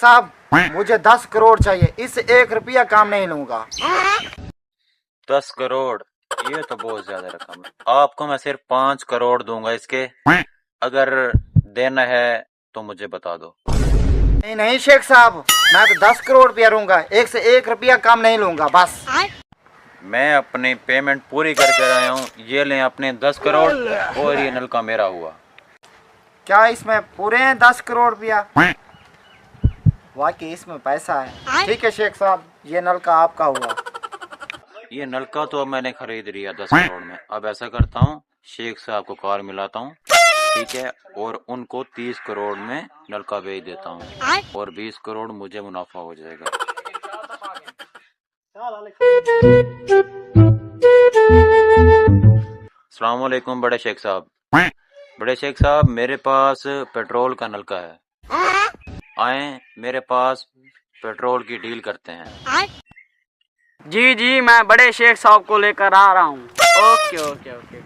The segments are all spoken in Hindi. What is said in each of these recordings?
साहब मुझे 10 करोड़ चाहिए, इस 1 रुपया काम नहीं लूंगा। 10 करोड़, ये तो बहुत ज्यादा रकम है। आपको मैं सिर्फ 5 करोड़ दूंगा इसके। अगर देना है तो मुझे बता दो। नहीं नहीं शेख साहब, मैं तो 10 करोड़ रुपया लूंगा, 1 रुपया काम नहीं लूंगा बस। मैं अपनी पेमेंट पूरी करके आया हूँ, ये लें अपने 10 करोड़ और ये नलका मेरा हुआ। क्या इसमें पूरे हैं 10 करोड़ रुपया? वाकई इसमें पैसा है। ठीक है शेख साहब, ये नलका आपका हुआ। ये नलका तो अब मैंने खरीद लिया 10 करोड़ में। अब ऐसा करता हूँ, शेख साहब को कार मिलाता हूँ, ठीक है, और उनको 30 करोड़ में नलका बेच देता हूँ और 20 करोड़ मुझे मुनाफा हो जाएगा। अस्सलाम वालेकुम बड़े शेख साहब। बड़े शेख साहब, मेरे पास पेट्रोल का नलका है, आए मेरे पास पेट्रोल की डील करते हैं। जी जी, मैं बड़े शेख साहब को लेकर आ रहा हूँ। Okay okay okay.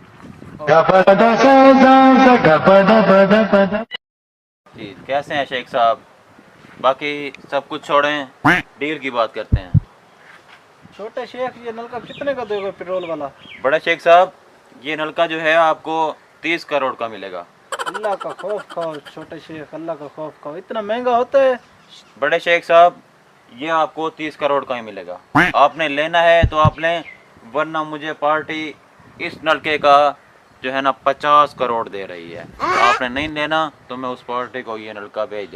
जी कैसे हैं शेख साहब? बाकी सब कुछ छोड़ें, डील की बात करते हैं। छोटे शेख, ये नलका कितने का दोगे पेट्रोल वाला? बड़े शेख साहब, ये नलका जो है आपको 30 करोड़ का मिलेगा। अल्लाह का खौफ खाओ छोटे शेख, अल्लाह का खौफ खाओ, इतना महंगा होता है? बड़े शेख साहब, ये आपको 30 करोड़ का ही मिलेगा। आपने लेना है तो आप लें, वरना मुझे पार्टी इस नलके का जो है ना 50 करोड़ दे रही है। आपने नहीं लेना तो मैं उस पार्टी को ये नलका भेज देता हूं।